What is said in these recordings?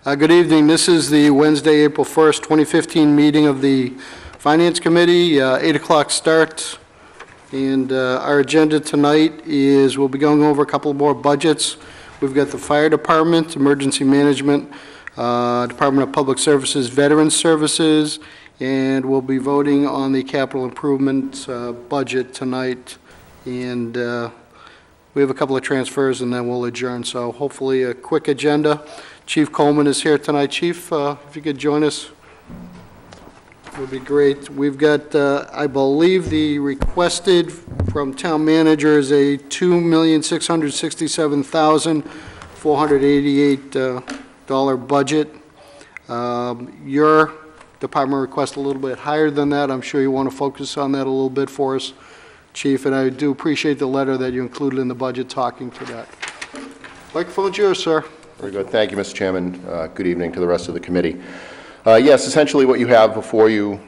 Good evening. This is the Wednesday, April 1st, 2015 meeting of the Finance Committee, 8 o'clock start. And our agenda tonight is we'll be going over a couple more budgets. We've got the Fire Department, Emergency Management, Department of Public Services, Veterans Services, and we'll be voting on the capital improvement budget tonight. And we have a couple of transfers and then we'll adjourn. So hopefully a quick agenda. Chief Coleman is here tonight. Chief, if you could join us, would be great. We've got, I believe, the requested from town manager is a $2,667,488 budget. Your department requests a little bit higher than that. I'm sure you want to focus on that a little bit for us, Chief, and I do appreciate the letter that you included in the budget talking to that. Microphone's yours, sir. Very good. Thank you, Mr. Chairman. Good evening to the rest of the committee. Yes, essentially what you have before you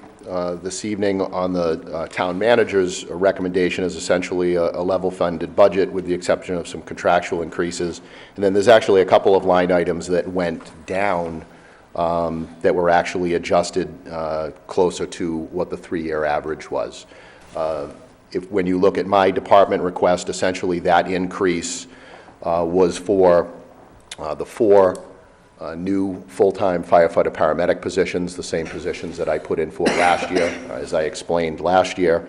this evening on the town manager's recommendation is essentially a level-funded budget with the exception of some contractual increases. And then there's actually a couple of line items that went down that were actually adjusted closer to what the three-year average was. When you look at my department request, essentially that increase was for the four new full-time firefighter paramedic positions, the same positions that I put in for last year. As I explained last year,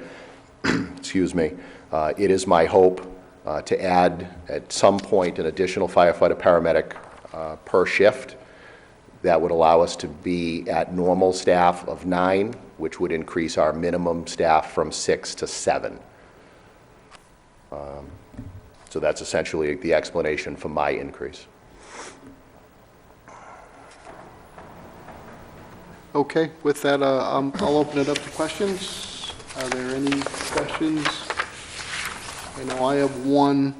excuse me, it is my hope to add at some point an additional firefighter paramedic per shift. That would allow us to be at normal staff of 9, which would increase our minimum staff from 6 to 7. So that's essentially the explanation for my increase. Okay, with that, I'll open it up to questions. Are there any questions? I know I have one.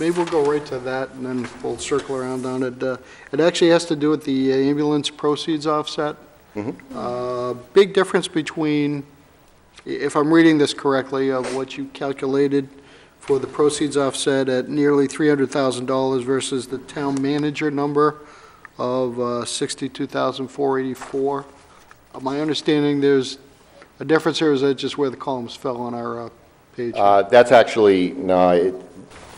Maybe we'll go right to that and then we'll circle around on it. It actually has to do with the ambulance proceeds offset. Big difference between, if I'm reading this correctly, of what you calculated for the proceeds offset at nearly $300,000 versus the town manager number of $62,484. My understanding there's a difference here, or is that just where the columns fell on our page? That's actually, no,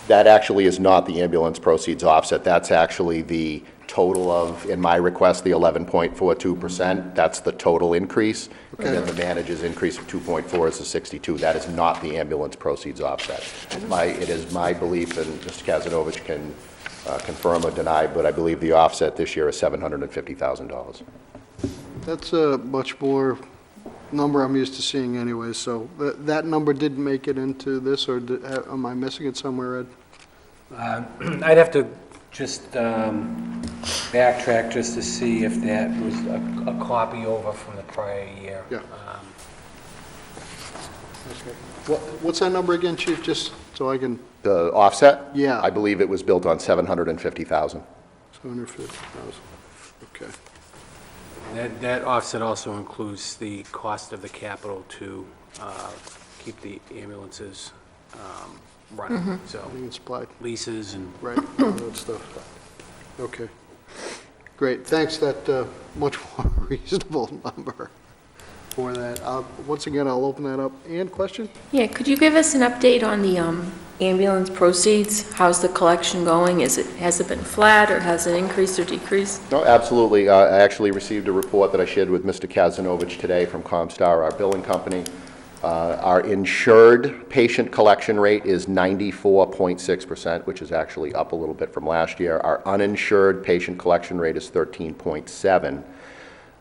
that actually is not the ambulance proceeds offset. That's actually the total of, in my request, the 11.42%. That's the total increase. Okay. And then the manager's increase of 2.4 is the 62. That is not the ambulance proceeds offset. It is my belief, and Mr. Kazanovich can confirm or deny, but I believe the offset this year is $750,000. That's a much more number I'm used to seeing anyway, so that number didn't make it into this, or am I missing it somewhere, Ed? I'd have to just backtrack just to see if that was a copy over from the prior year. Yeah. Okay. What's that number again, Chief, just so I can... The offset? Yeah. I believe it was built on $750,000. 750,000. Okay. That offset also includes the cost of the capital to keep the ambulances running. So Supply. leases and Right, all that stuff. Okay. Great, thanks, that much more reasonable number for that. Once again, I'll open that up. Ann, question? Yeah, could you give us an update on the ambulance proceeds? How's the collection going? Has it been flat, or has it increased or decreased? No, absolutely. I actually received a report that I shared with Mr. Kazanovich today from Comstar, our billing company. Our insured patient collection rate is 94.6%, which is actually up a little bit from last year. Our uninsured patient collection rate is 13.7%.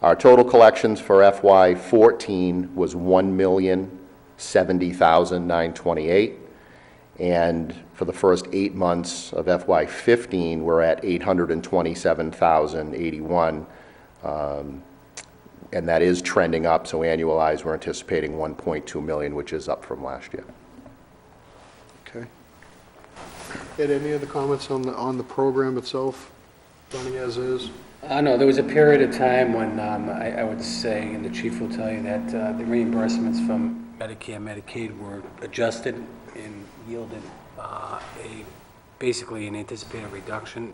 Our total collections for FY14 was $1,070,928, and for the first 8 months of FY15, we're at $827,081, and that is trending up. So annualized, we're anticipating $1.2 million, which is up from last year. Okay. Ed, any other comments on the program itself, running as is? No, there was a period of time when I would say, and the chief will tell you, that the reimbursements from Medicare, Medicaid were adjusted and yielded basically an anticipated reduction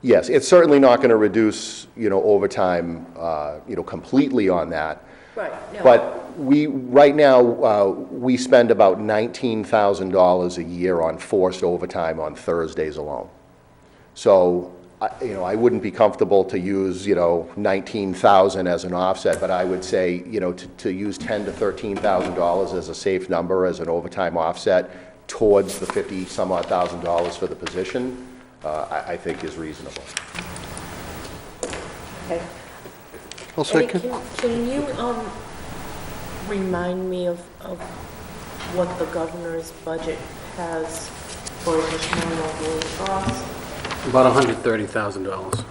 Yes, it's certainly not going to reduce, overtime, completely on that. Right, no. But right now, we spend about $19,000 a year on forced overtime on Thursdays alone. So, I wouldn't be comfortable to use, 19,000 as an offset, but I would say, to use $10,000 to $13,000 as a safe number, as an overtime offset towards the 50-some-odd thousand dollars for the position, I think is reasonable. Okay. I'll Eddie, second. can you, remind me of what the governor's budget has for additional local aid costs? About $130,000.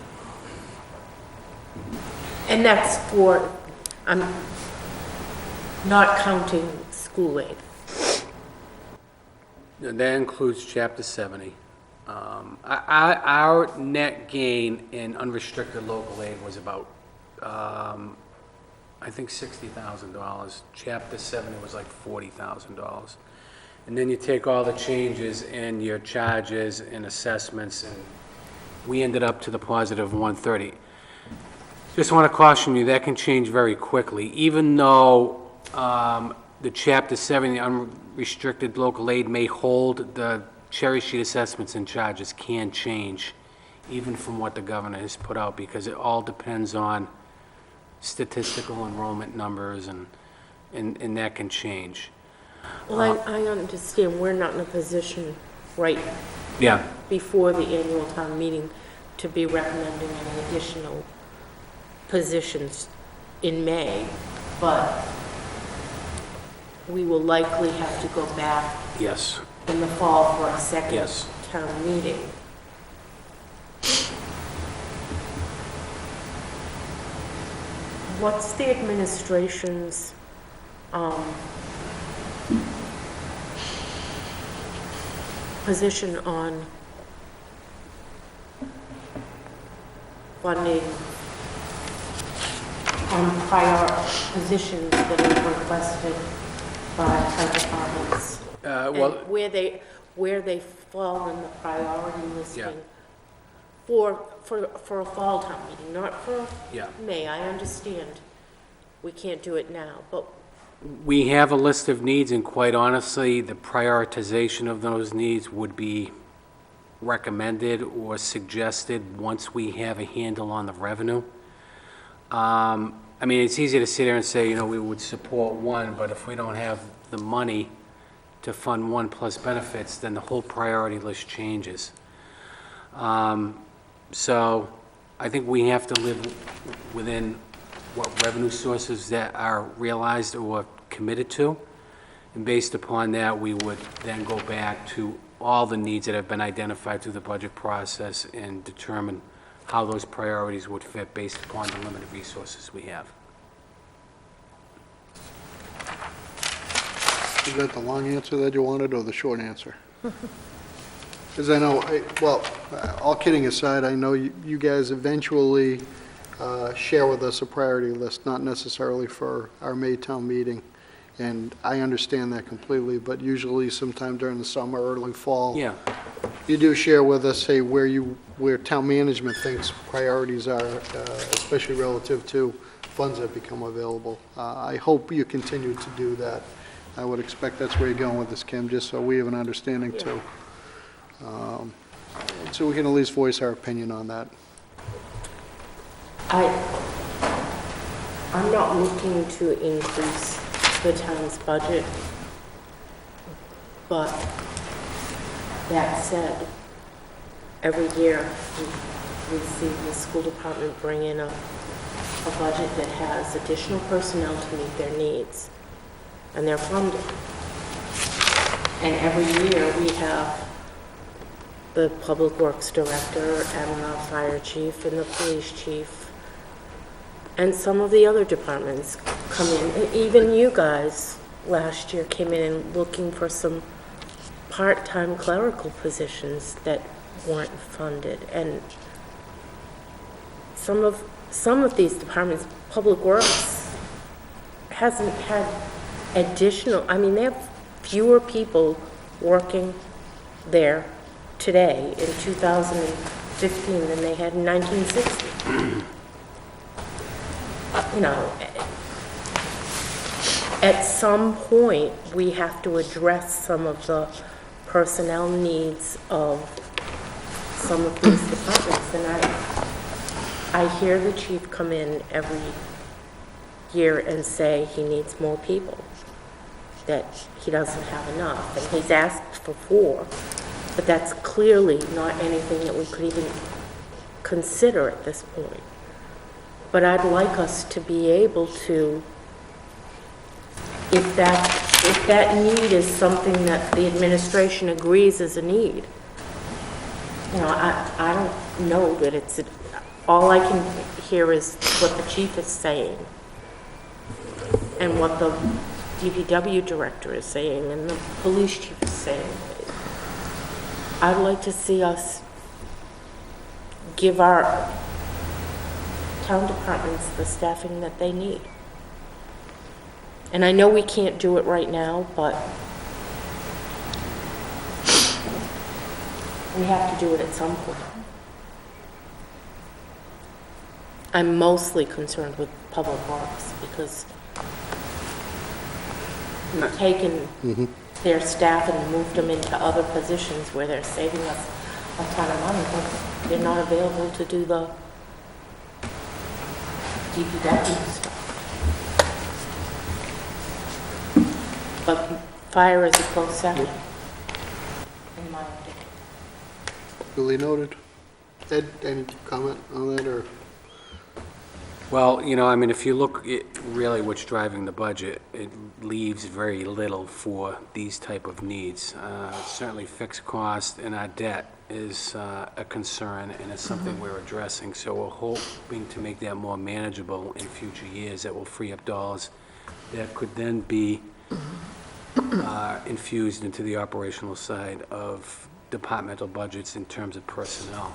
And that's for, I'm not counting school aid. And that includes Chapter 70. Our net gain in unrestricted local aid was about, I think $60,000. Chapter 70 was like $40,000. And then you take all the changes in your charges and assessments, and we ended up to the positive 130. Just want to caution you, that can change very quickly. Even though the Chapter 70 unrestricted local aid may hold, the cherry sheet assessments and charges can change, even from what the governor has put out, because it all depends on statistical enrollment numbers, and that can change. Well, I understand we're not in a position right Yeah, before the annual town meeting to be recommending any additional positions in May, but we will likely have to go back yes, in the fall for a second Yes. town meeting. What's the administration's, position on funding on prior positions that are requested by our departments? well, And where they fall in the priority listing Yeah. for a fall town meeting, not for Yeah. May. I understand we can't do it now, but we have a list of needs, and quite honestly, the prioritization of those needs would be recommended or suggested once we have a handle on the revenue. I mean, it's easy to sit here and say, we would support one, but if we don't have the money to fund one plus benefits, then the whole priority list changes. So I think we have to live within what revenue sources that are realized or committed to. And based upon that, we would then go back to all the needs that have been identified through the budget process and determine how those priorities would fit based upon the limited resources we have. Is that the long answer that you wanted, or the short answer? Because I know, all kidding aside, I know you guys eventually share with us a priority list, not necessarily for our May town meeting, and I understand that completely, but usually sometime during the summer, early fall, Yeah, you do share with us, say, where town management thinks priorities are, especially relative to funds that become available. I hope you continue to do that. I would expect that's where you're going with this, Kim, just so we have an understanding too. So we can at least voice our opinion on that. I'm not looking to increase the town's budget, but that said, every year we see the school department bring in a budget that has additional personnel to meet their needs, and they're funded. And every year we have the public works director and the fire chief and the police chief and some of the other departments come in. And even you guys last year came in and looking for some part-time clerical positions that weren't funded. And some of these departments, public works hasn't had additional, I mean, they have fewer people working there today in 15 than they had in 1960. You know, at some point, we have to address some of the personnel needs of some of these departments. And I hear the chief come in every year and say he needs more people, that he doesn't have enough, and he's asked for 4, but that's clearly not anything that we could even consider at this point. But I'd like us to be able to, if that need is something that the administration agrees is a need, you know, I don't know that it's, all I can hear is what the chief is saying and what the DPW director is saying and the police chief is saying. I'd like to see us give our town departments the staffing that they need. And I know we can't do it right now, but we have to do it at some point. I'm mostly concerned with public works because we've taken their staff and moved them into other positions where they're saving us a ton of money, but they're not available to do the DPW stuff. But fire is a close second, in my opinion. Duly noted. Ed, any comment on that, or? Well, you know, I mean, if you look at really what's driving the budget, it leaves very little for these type of needs. Certainly fixed cost and our debt is a concern, and it's something we're addressing. So we're hoping to make that more manageable in future years. That will free up dollars that could then be infused into the operational side of departmental budgets in terms of personnel.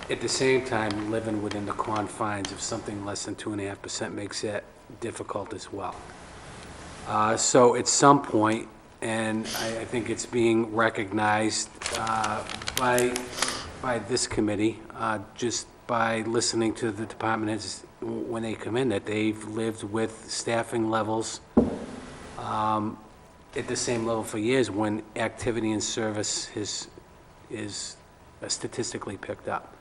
At the same time, living within the confines of something less than 2.5% makes that difficult as well. So at some point, and I think it's being recognized by this committee, just by listening to the department heads when they come in, that they've lived with staffing levels at the same level for years when activity and service is statistically picked up.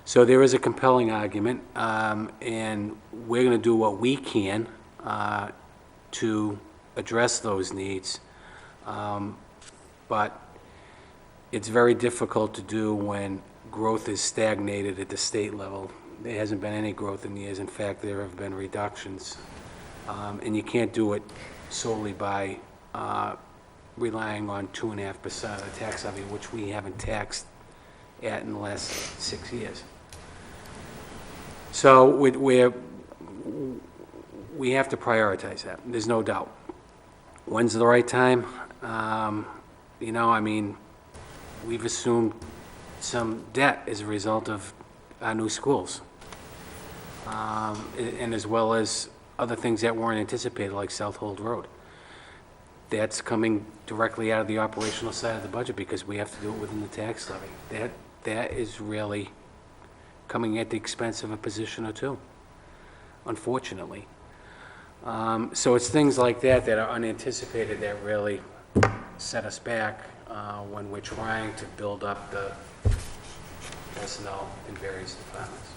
So there is a compelling argument, and we're going to do what we can to address those needs. But it's very difficult to do when growth is stagnated at the state level. There hasn't been any growth in years. In fact, there have been reductions. And you can't do it solely by relying on 2.5% of the tax levy, which we haven't taxed at in the last 6 years. So we have to prioritize that. There's no doubt. When's the right time? You know, I mean, we've assumed some debt as a result of our new schools, and as well as other things that weren't anticipated, like South Hold Road. That's coming directly out of the operational side of the budget because we have to do it within the tax levy. That is really coming at the expense of a position or two, unfortunately. So it's things like that that are unanticipated that really set us back when we're trying to build up the personnel in various departments.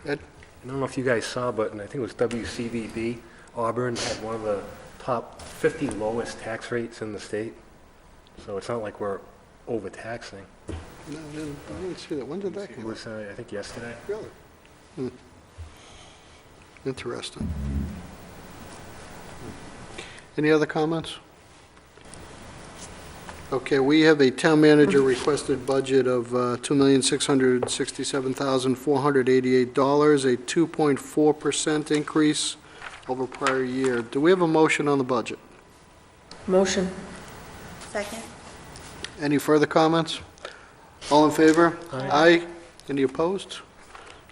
Ed? I don't know if you guys saw, but I think it was WCVB, Auburn had one of the top 50 lowest tax rates in the state. So it's not like we're overtaxing. No, I didn't see that. When did that It come out? was, I think, yesterday. Really? Interesting. Any other comments? Okay, we have a town manager requested budget of $2,667,488, a 2.4% increase over prior year. Do we have a motion on the budget? Motion. Second? Any further comments? All in favor? Aye. Any opposed?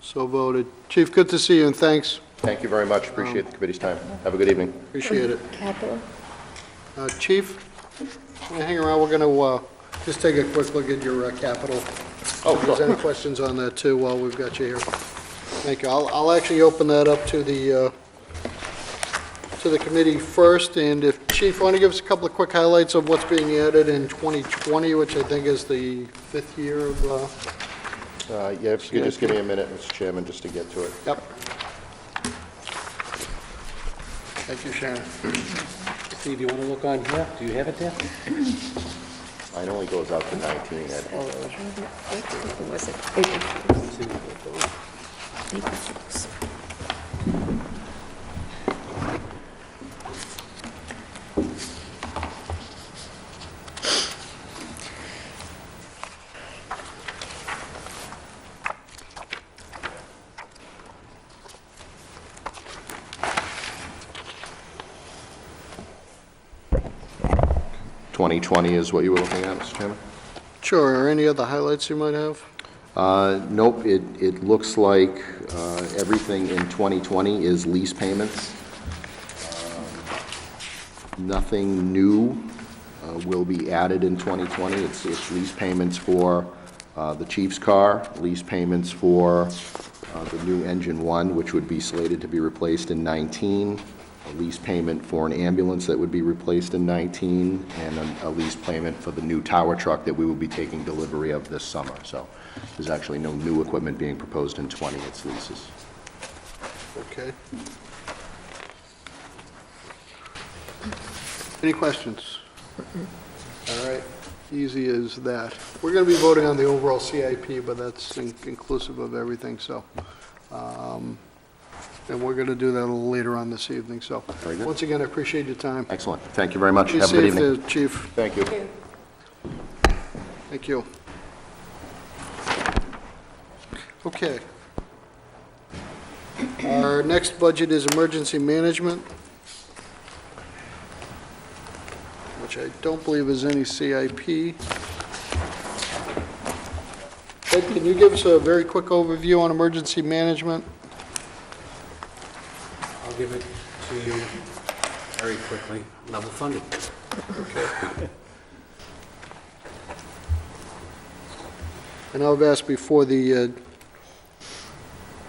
So voted. Chief, good to see you, and thanks. Thank you very much. Appreciate the committee's time. Have a good evening. Appreciate it. Capital. Chief? Hang around, we're going to just take a quick look at your capital. Oh, If there's sure. any questions on that too, while we've got you here. Thank you. I'll actually open that up to the committee first, and if, Chief, want to give us a couple of quick highlights of what's being added in 2020, which I think is the 5th year of, Yeah, if you could just give me a minute, Mr. Chairman, just to get to it. yep. Thank you, Shannon. Steve, you want to look on here? Do you have it there? Mine only goes out to 19, Ed. Was it? Twenty 20 is what you were looking at, Mr. Chairman? Sure, are any other highlights you might have? Nope, it looks like everything in 2020 is lease payments. Nothing new will be added in 2020. It's lease payments for the chief's car, lease payments for the new Engine 1, which would be slated to be replaced in 19, a lease payment for an ambulance that would be replaced in 19, and a lease payment for the new tower truck that we will be taking delivery of this summer. So there's actually no new equipment being proposed in 20, it's leases. Okay. Any questions? All right, easy as that. We're going to be voting on the overall CIP, but that's inclusive of everything, so. And we're going to do that a little later on this evening, so. Very good. Once again, I appreciate your time. Excellent. Thank you very much. Be Have a good safe evening. there, Chief. Thank you. Thank you. Okay. Our next budget is emergency management, which I don't believe is any CIP. Ed, can you give us a very quick overview on emergency management? I'll give it to you very quickly. Level funded. I know I've asked before, the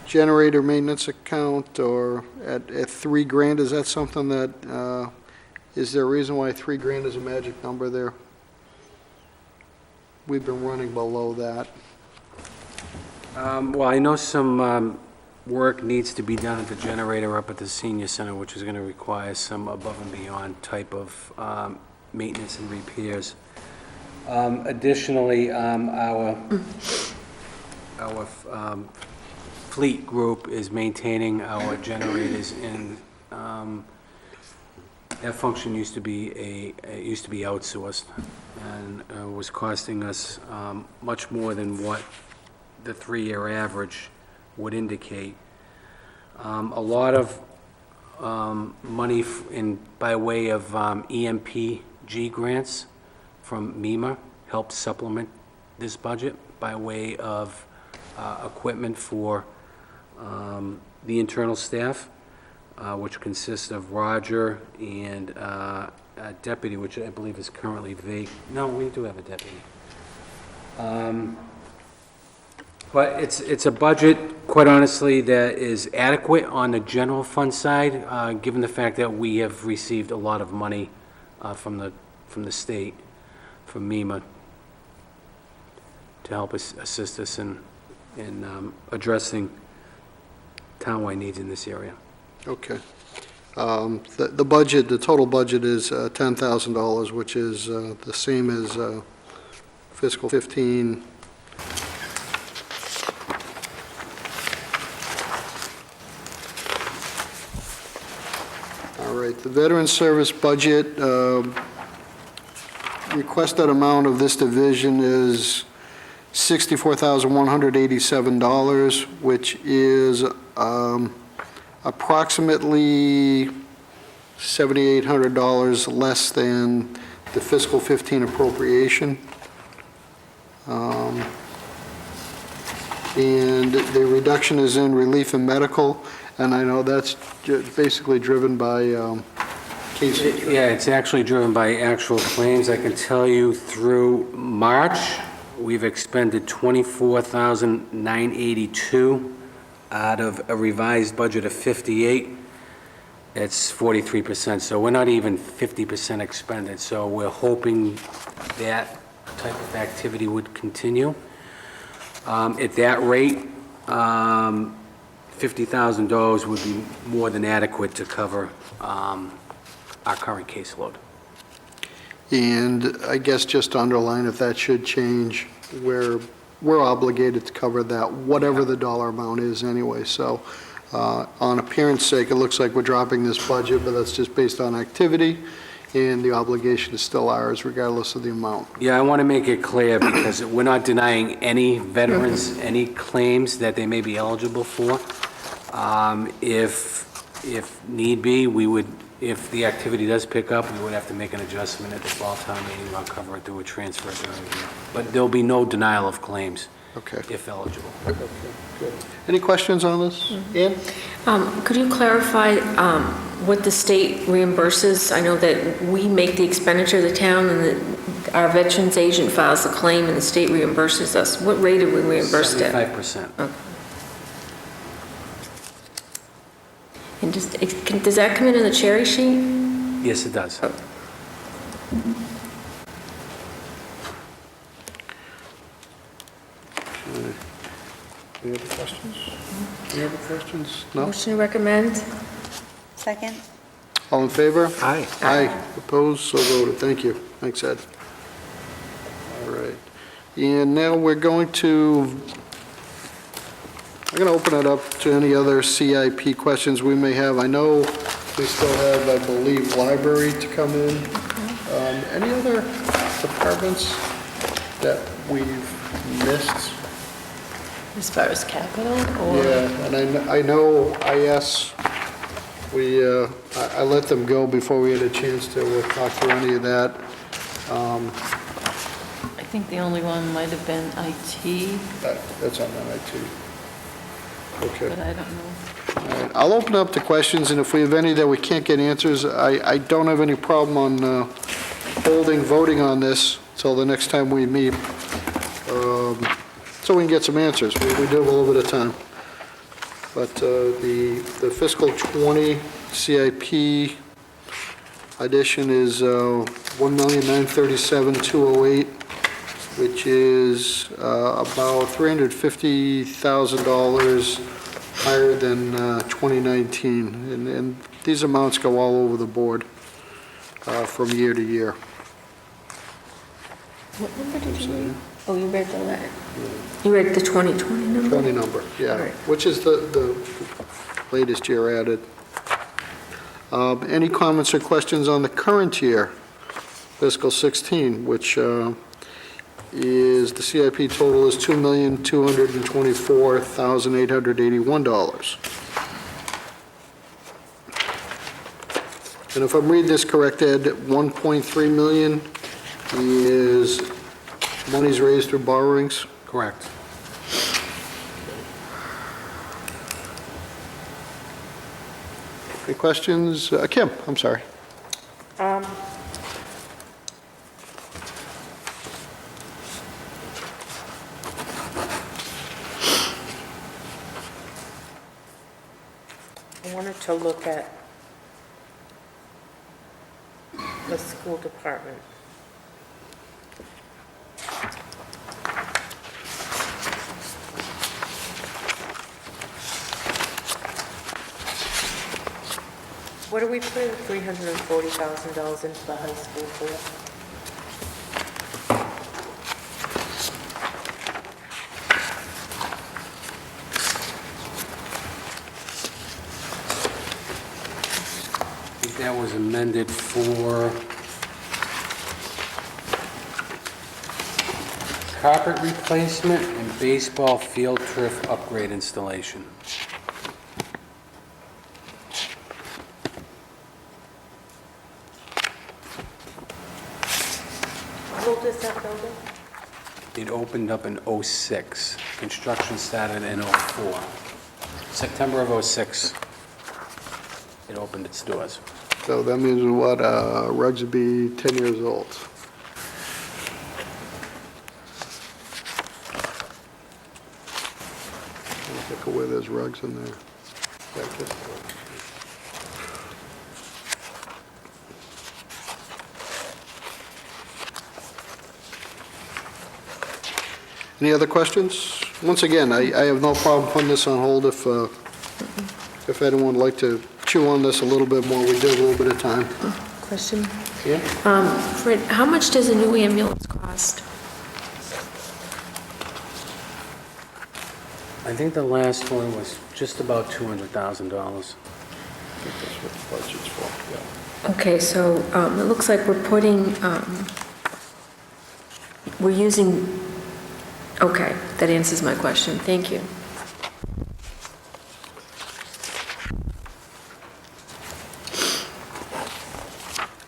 generator maintenance account, or at $3,000, is that something that, is there a reason why $3,000 is a magic number there? We've been running below that. Well, I know some work needs to be done at the generator up at the senior center, which is going to require some above and beyond type of maintenance and repairs. Additionally, our fleet group is maintaining our generators in, that function used to be outsourced, and was costing us much more than what the 3-year average would indicate. A lot of money by way of EMPG grants from MEMA helped supplement this budget by way of equipment for the internal staff, which consists of Roger and a deputy, which I believe is currently vacant. No, we do have a deputy. But it's a budget, quite honestly, that is adequate on the general fund side, given the fact that we have received a lot of money from the state, from MEMA, to help us assist us in addressing townwide needs in this area. Okay. The budget, the total budget is $10,000, which is the same as fiscal 15. All right, the Veteran Service budget, requested amount of this division is $64,187, which is approximately $7,800 less than the fiscal 15 appropriation. And the reduction is in relief and medical, and I know that's basically driven by cases? Yeah, it's actually driven by actual claims. I can tell you through March, we've expended $24,982 out of a revised budget of 58. It's 43%, so we're not even 50% expended. So we're hoping that type of activity would continue. At that rate, $50,000 would be more than adequate to cover our current caseload. And I guess just to underline, if that should change, we're obligated to cover that, whatever the dollar amount is anyway. So on appearance sake, it looks like we're dropping this budget, but that's just based on activity, and the obligation is still ours regardless of the amount. Yeah, I want to make it clear because we're not denying any veterans any claims that they may be eligible for. If need be, we would, if the activity does pick up, we would have to make an adjustment at the fall town meeting or cover it through a transfer during the year. But there'll be no denial of claims Okay. if eligible. Any questions on this? Ann? Could you clarify what the state reimburses? I know that we make the expenditure of the town, and that our veterans agent files a claim, and the state reimburses us. What rate are we reimbursed at? 75%. And does that come in the cherry sheet? Yes, it does. Any other questions? Any other questions? No? Motion to recommend? Second? All in favor? Aye. Aye. Opposed? So voted. Thank you. Thanks, Ed. All right. And now we're going to, I'm going to open it up to any other CIP questions we may have. I know we still have, I believe, library to come in. Any other departments that we've missed? As far as capital, or? Yeah, and I know IS, I let them go before we had a chance to talk through any of that. I think the only one might have been IT, That's on that IT. but Okay. I don't know. All right, I'll open up the questions, and if we have any that we can't get answers, I don't have any problem on voting on this till the next time we meet, so we can get some answers. We do have a little bit of time. But the fiscal '20 CIP addition is $1,937,208, which is about $350,000 higher than 2019. And these amounts go all over the board from year to year. What number did you read? Oh, you read the letter. You read the 2020 number? 20 number, yeah, Right. which is the latest year added. Any comments or questions on the current year, fiscal '16, which is, the CIP total is $2,224,881. And if I'm reading this correct, Ed, 1.3 million is monies raised through borrowings? Correct. Any questions? Kim, I'm sorry. I wanted to look at the school department. What are we putting $340,000 into the high school for? I think that was amended for carpet replacement and baseball field turf upgrade installation. How old is that building? It opened up in '06. Construction started in '04. September of '06, it opened its doors. So that means what, rugs would be 10 years old. Look at where there's rugs in there. Back here. Any other questions? Once again, I have no problem putting this on hold if anyone would like to chew on this a little bit more. We did a little bit of time. Question? Yeah? Fred, how much does a new ambulance cost? I think the last one was just about $200,000. I think that's what the budget's for, yeah. Okay, so it looks like we're using, okay, that answers my question. Thank you.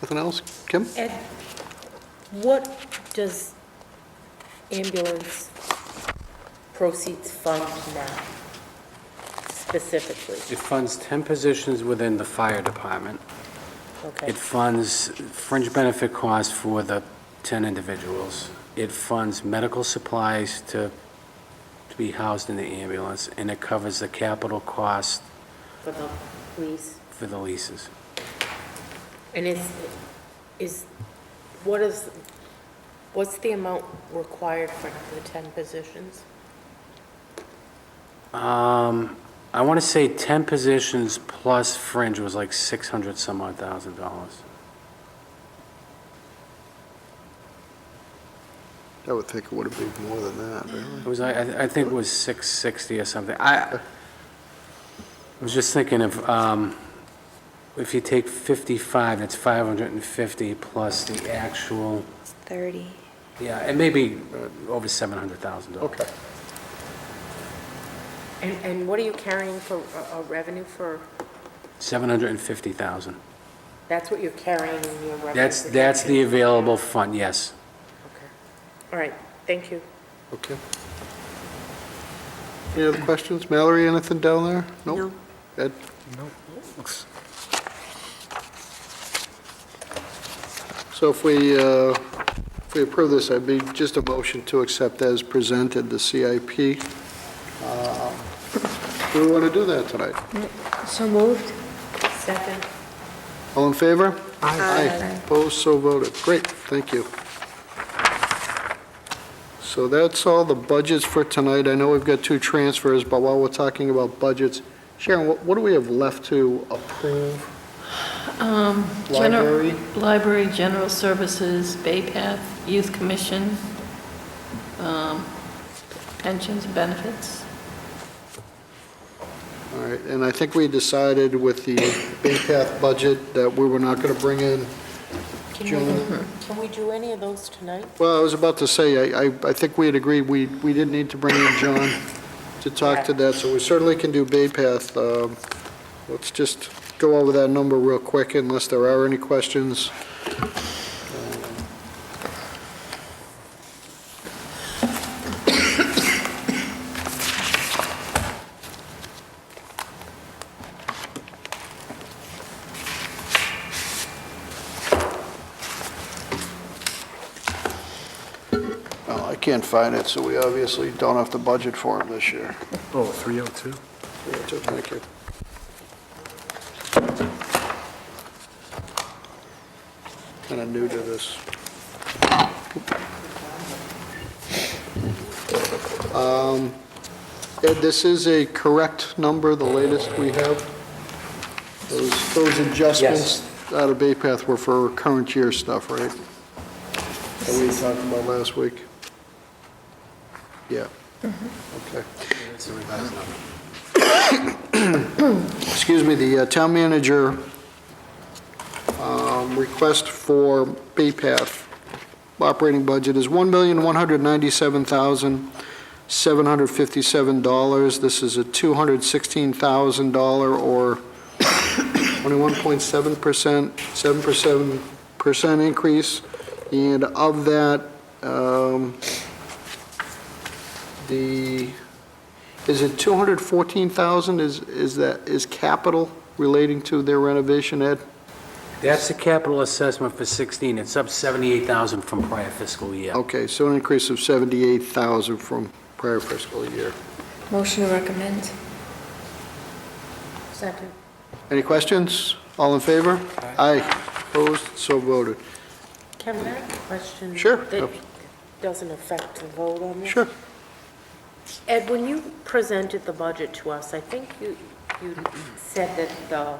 Nothing else? Kim? Ed, what does ambulance proceeds fund now, specifically? It funds 10 positions within the fire department. Okay, It funds fringe benefit costs for the 10 individuals. It funds medical supplies to be housed in the ambulance, and it covers the capital cost for the police? for the leases. And what's the amount required for the 10 positions? I want to say 10 positions plus fringe was like 600 some odd thousand dollars. I would think it would have been more than that, really. It was, I think it was 660 or something. I was just thinking of, if you take 55, that's 550 plus the actual, 30. yeah, it may be over $700,000. Okay. And what are you carrying for a revenue for, 750,000. that's what you're carrying in your revenue? That's the projection? available fund, yes. Okay. All right, thank you. Okay. Any other questions? Mallory, anything down there? Nope. Ed? Looks So if we approve this, I'd be just a motion to accept as presented the CIP. Do we want to do that tonight? So moved? Second. All in favor? Aye. Opposed, so voted. Great, thank you. So that's all the budgets for tonight. I know we've got 2 transfers, but while we're talking about budgets, Sharon, what do we have left to approve? Library? Library, General Services, Bay Path, Youth Commission, pensions and benefits. All right, and I think we decided with the Bay Path budget that we were not going to bring in John. Can we do any of those tonight? Well, I was about to say, I think we had agreed we didn't need to bring in John to talk to that, so we certainly can do Bay Path. Let's just go over that number real quick unless there are any questions. Well, I can't find it, so we obviously don't have to budget for it this year. Oh, 302? Thank you. Kind of new to this. Ed, this is a correct number, the latest we have? Those adjustments out of Bay Path were for current year stuff, right? That we talked about last week? Yeah. Okay. That's the revised number. Excuse me, the town manager request for Bay Path operating budget is $1,197,757. This is a $216,000 or 21.7%, 7% increase. And of that, is it 214,000 is capital relating to their renovation, Ed? That's the capital assessment for 16. It's up 78,000 from prior fiscal year. Okay, so an increase of 78,000 from prior fiscal year. Motion to recommend. Second. Any questions? All in favor? Aye. Opposed? So voted. Kevin, I have a question. Sure. That doesn't affect the vote on this. Sure. Ed, when you presented the budget to us, I think you said that the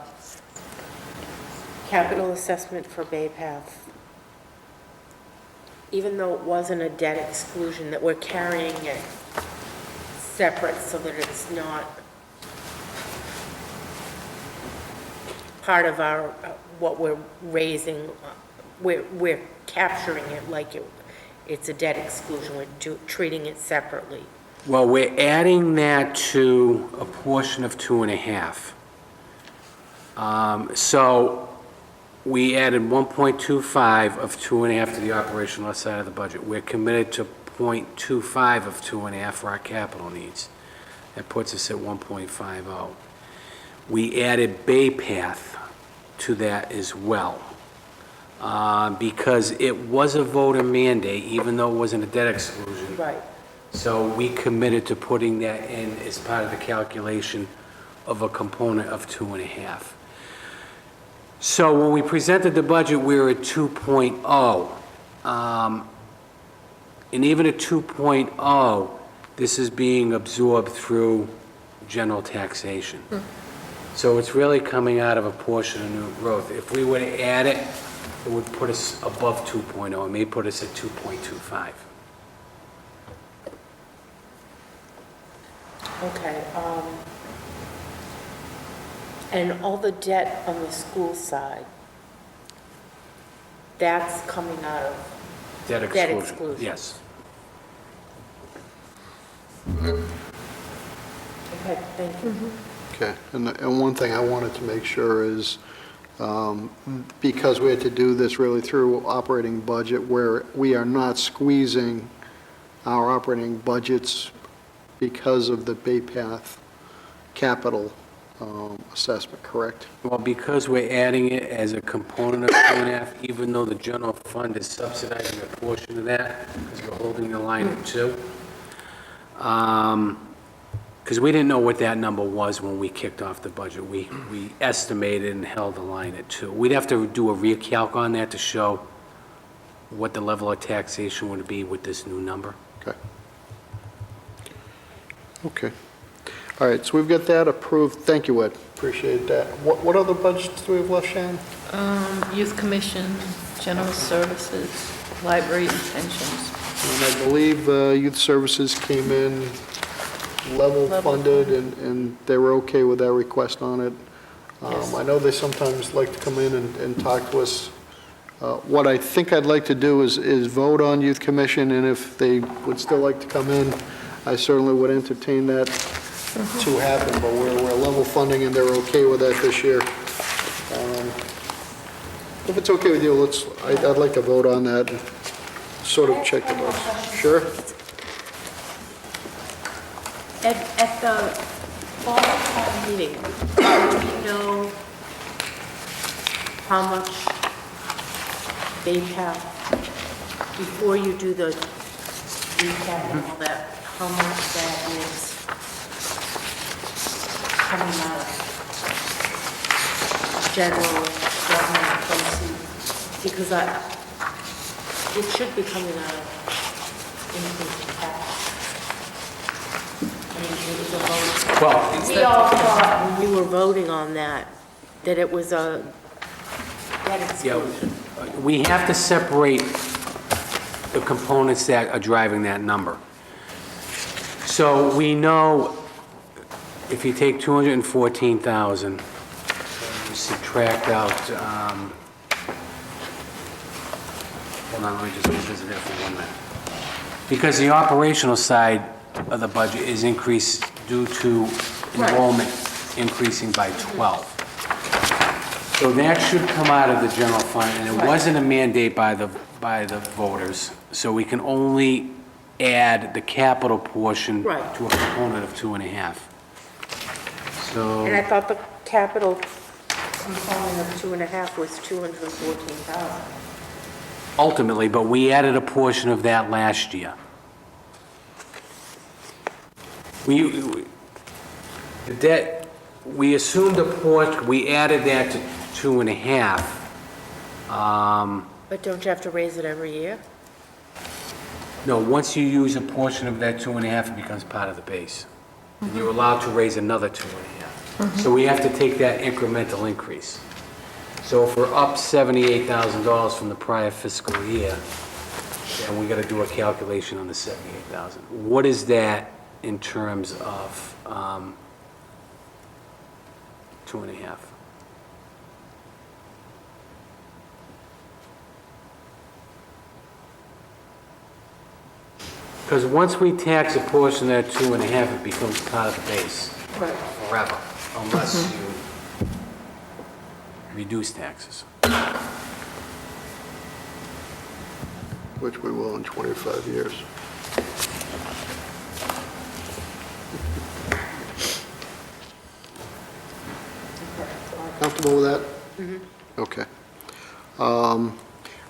capital assessment for Bay Path, even though it wasn't a debt exclusion, that we're carrying it separate so that it's not part of our, what we're raising, we're capturing it like it's a debt exclusion, we're treating it separately. Well, we're adding that to a portion of 2.5. So we added 1.25 of 2.5 to the operational side of the budget. We're committed to 0.25 of 2.5 for our capital needs. That puts us at 1.50. We added Bay Path to that as well, because it was a voter mandate, even though it wasn't a debt exclusion. Right. So we committed to putting that in as part of the calculation of a component of 2.5. So when we presented the budget, we were at 2.0. And even at 2.0, this is being absorbed through general taxation. So it's really coming out of a portion of new growth. If we were to add it, it would put us above 2.0. It may put us at 2.25. Okay, and all the debt on the school side, that's coming out of Debt debt exclusion. exclusion? Yes. Okay, thank you. Okay, and one thing I wanted to make sure is, because we had to do this really through operating budget, where we are not squeezing our operating budgets because of the Bay Path capital assessment, correct? Well, because we're adding it as a component of 2.5, even though the general fund is subsidizing a portion of that, because we're holding the line at 2. Because we didn't know what that number was when we kicked off the budget. We estimated and held the line at 2. We'd have to do a recalc on that to show what the level of taxation would be with this new number. Okay. Okay. All right, so we've got that approved. Thank you, Ed. Appreciate that. What other budgets do we have left, Shannon? Youth Commission, General Services, Library and Pensions. And I believe Youth Services came in level funded, and they were okay with that request on it. Yes. I know they sometimes like to come in and talk to us. What I think I'd like to do is vote on Youth Commission, and if they would still like to come in, I certainly would entertain that to happen, but we're level funding, and they're okay with that this year. If it's okay with you, I'd like to vote on that and sort of check the box. Sure? At the fall town meeting, do we know how much they have, before you do the recap and all that, how much that is coming out of general government proceeds? Because it should be coming out of increased tax. I mean, it was a vote. Well, We all thought when we were voting on that it was a debt exclusion. we have to separate the components that are driving that number. So we know if you take 214,000, you subtract out, hold on, let me just revisit that for 1 minute. Because the operational side of the budget is increased due to enrollment increasing by 12. So that should come out of the general fund, and it wasn't a mandate by the voters, so we can only add the capital portion Right. to a component of 2.5. So, And I thought the capital component of 2.5 was 214,000. Ultimately, but we added a portion of that last year. The debt, we assumed a portion, we added that to 2.5. But don't you have to raise it every year? No, once you use a portion of that 2.5, it becomes part of the base. And you're allowed to raise another 2.5. So we have to take that incremental increase. So if we're up $78,000 from the prior fiscal year, then we gotta do a calculation on the 78,000. What is that in terms of 2.5? Because once we tax a portion of that 2.5, it becomes part of the base Right. forever, unless you reduce taxes. Which we will in 25 years. Comfortable with that? Okay.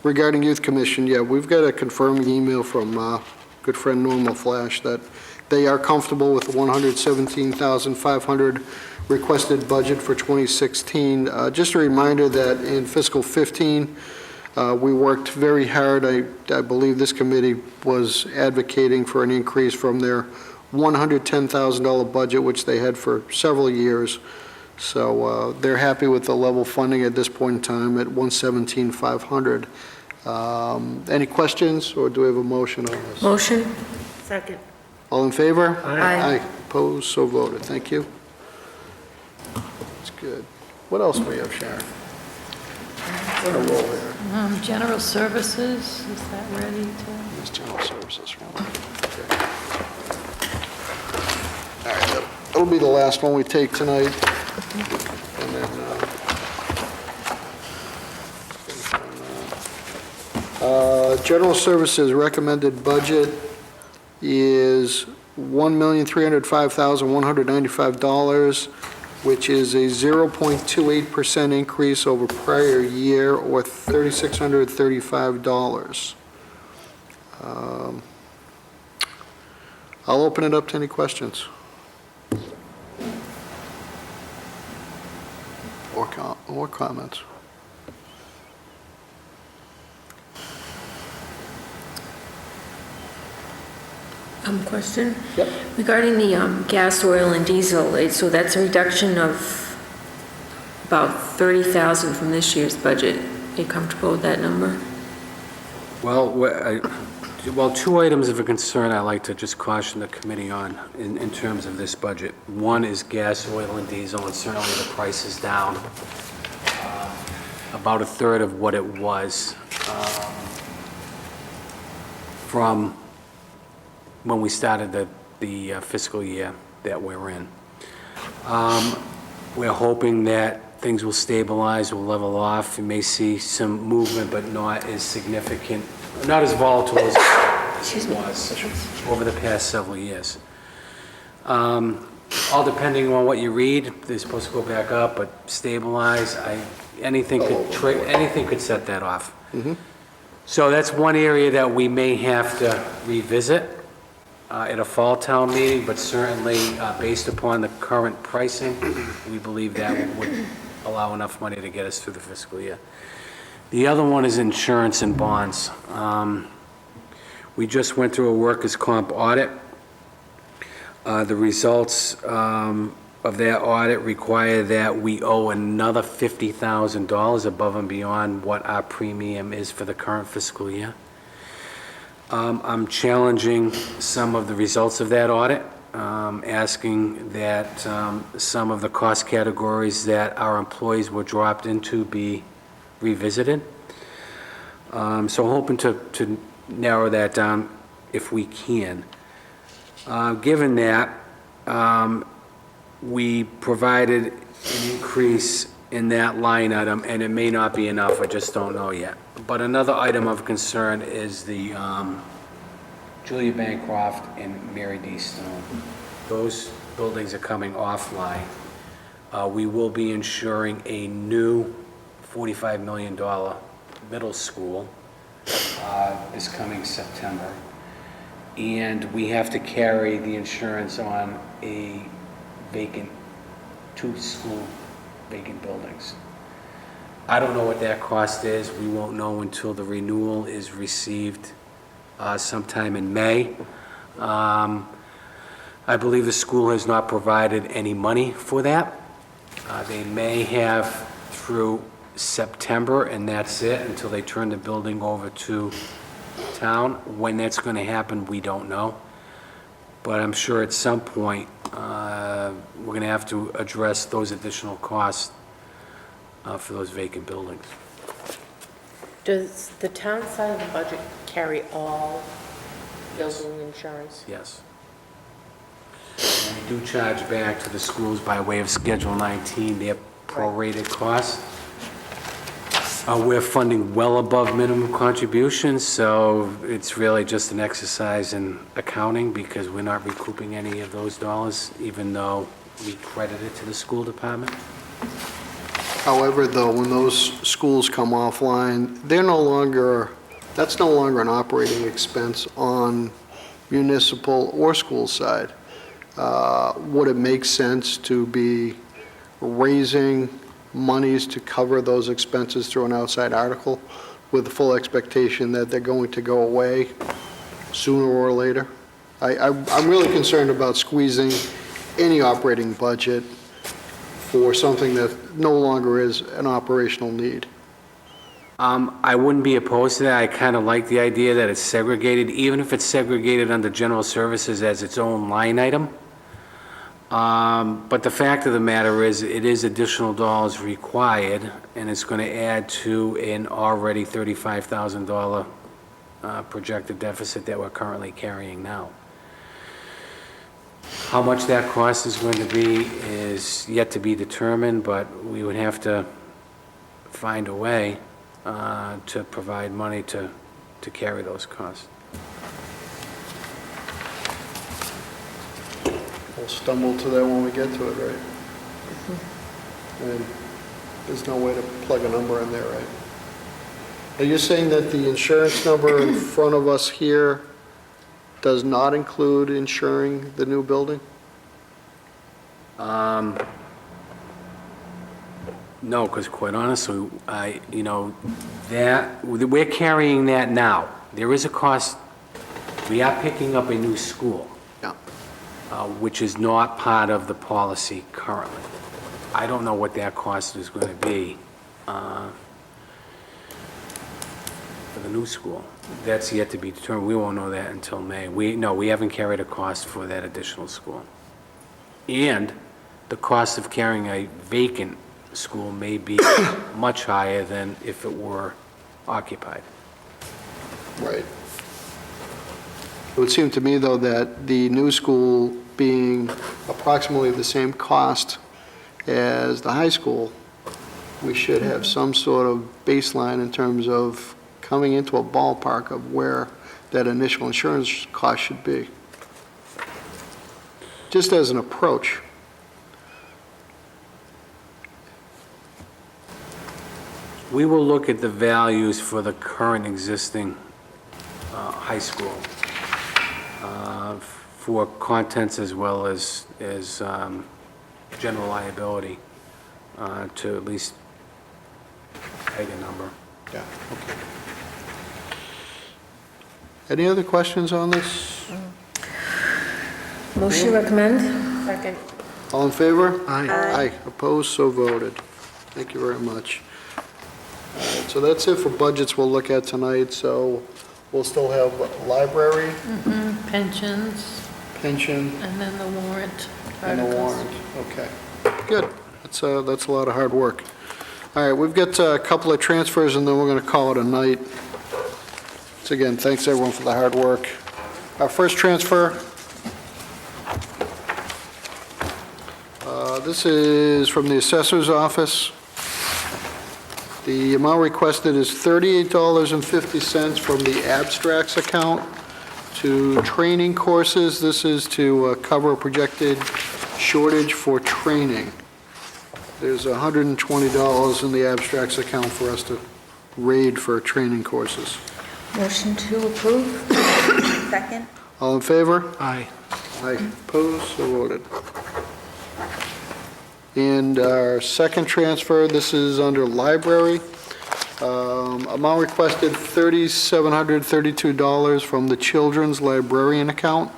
Regarding Youth Commission, yeah, we've got a confirming email from good friend Norma Flash that they are comfortable with the $117,500 requested budget for 2016. Just a reminder that in fiscal 15, we worked very hard. I believe this committee was advocating for an increase from their $110,000 budget, which they had for several years. So they're happy with the level funding at this point in time at $117,500. Any questions, or do we have a motion on this? Motion? Second. All in favor? Aye. Opposed, so voted. Thank you. That's good. What else do we have, Sharon? We're on a roll here. General services, is that ready to? That's general services. Okay. All right, that'll be the last one we take tonight. And then, general services recommended budget is $1,305,195, which is a 0.28% increase over prior year, or $3,635. I'll open it up to any questions. Or comments. Question? Yep. Regarding the gas, oil, and diesel, so that's a reduction of about 30,000 from this year's budget. Are you comfortable with that number? Well, two items of a concern I'd like to just caution the committee on in terms of this budget. One is gas, oil, and diesel, and certainly the price is down about a third of what it was from when we started the fiscal year that we're in. We're hoping that things will stabilize, will level off. You may see some movement, but not as significant, not as volatile as it was over the past several years. All depending on what you read, they're supposed to go back up, but stabilize. Anything could set that off. So that's one area that we may have to revisit at a fall town meeting, but certainly based upon the current pricing, we believe that would allow enough money to get us through the fiscal year. The other one is insurance and bonds. We just went through a workers' comp audit. The results of that audit require that we owe another $50,000 above and beyond what our premium is for the current fiscal year. I'm challenging some of the results of that audit, asking that some of the cost categories that our employees were dropped into be revisited. So hoping to narrow that down if we can. Given that, we provided an increase in that line item, and it may not be enough, I just don't know yet. But another item of concern is the Julia Bancroft and Mary D. Stone. Those buildings are coming offline. We will be insuring a new $45 million middle school this coming September. And we have to carry the insurance on a vacant, 2 school vacant buildings. I don't know what that cost is. We won't know until the renewal is received sometime in May. I believe the school has not provided any money for that. They may have through September, and that's it, until they turn the building over to town. When that's going to happen, we don't know. But I'm sure at some point, we're going to have to address those additional costs for those vacant buildings. Does the town side of the budget carry all building insurance? Yes. And we do charge back to the schools by way of Schedule 19, their prorated costs. We're funding well above minimum contributions, so it's really just an exercise in accounting because we're not recouping any of those dollars, even though we credit it to the school department. However, though, when those schools come offline, that's no longer an operating expense on municipal or school side. Would it make sense to be raising monies to cover those expenses through an outside article with the full expectation that they're going to go away sooner or later? I'm really concerned about squeezing any operating budget for something that no longer is an operational need. I wouldn't be opposed to that. I kind of like the idea that it's segregated, even if it's segregated under general services as its own line item. But the fact of the matter is, it is additional dollars required, and it's going to add to an already $35,000 projected deficit that we're currently carrying now. How much that cost is going to be is yet to be determined, but we would have to find a way to provide money to carry those costs. We'll stumble to that when we get to it, right? And there's no way to plug a number in there, right? Are you saying that the insurance number in front of us here does not include insuring the new building? No, because quite honestly, we're carrying that now. There is a cost. We are picking up a new school. Yeah. Which is not part of the policy currently. I don't know what that cost is going to be for the new school. That's yet to be determined. We won't know that until May. We haven't carried a cost for that additional school. And the cost of carrying a vacant school may be much higher than if it were occupied. Right. It would seem to me, though, that the new school being approximately the same cost as the high school, we should have some sort of baseline in terms of coming into a ballpark of where that initial insurance cost should be. Just as an approach. We will look at the values for the current existing high school for contents as well as general liability to at least peg a number. Yeah, okay. Any other questions on this? Motion to recommend? Second. All in favor? Aye. Aye, opposed, so voted. Thank you very much. All right, so that's it for budgets we'll look at tonight, so we'll still have library, Pensions, pension, and then the warrant and the articles. warrant. Okay, good. That's a lot of hard work. All right, we've got a couple of transfers, and then we're going to call it a night. So again, thanks everyone for the hard work. Our first transfer, this is from the assessor's office. The amount requested is $38.50 from the abstracts account to training courses. This is to cover a projected shortage for training. There's $120 in the abstracts account for us to raid for training courses. Motion to approve? Second? All in favor? Aye. Aye. Opposed, so voted. And our second transfer, this is under library. Amount requested $3,732 from the Children's Librarian account,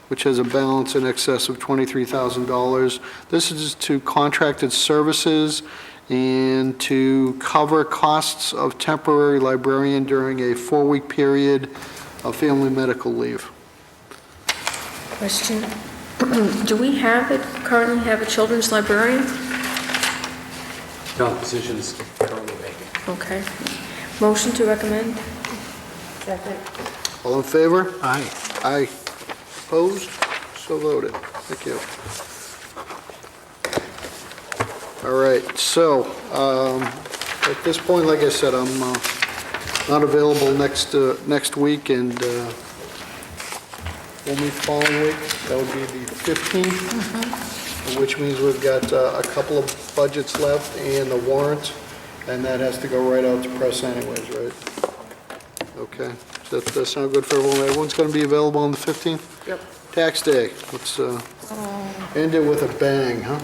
which has a balance in excess of $23,000. This is to contracted services and to cover costs of temporary librarian during a 4-week period of family medical leave. Question. Do we currently have a children's librarian? No, the position is currently vacant. Okay. Motion to recommend? Second? All in favor? Aye. Aye. Opposed? So voted. Thank you. All right, so, at this point, like I said, I'm not available next week, and we'll meet the following week. That would be the 15th, which means we've got a couple of budgets left and the warrant, and that has to go right out to press anyways, right? Okay, does that sound good for everyone? Everyone's going to be available on the 15th? Yep. Tax day. Let's end it with a bang, huh?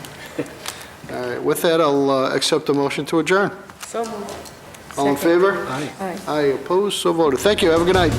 All right, with that, I'll accept the motion to adjourn. So moved. All in favor? Aye. Aye. Aye, opposed, so voted. Thank you, have a good night.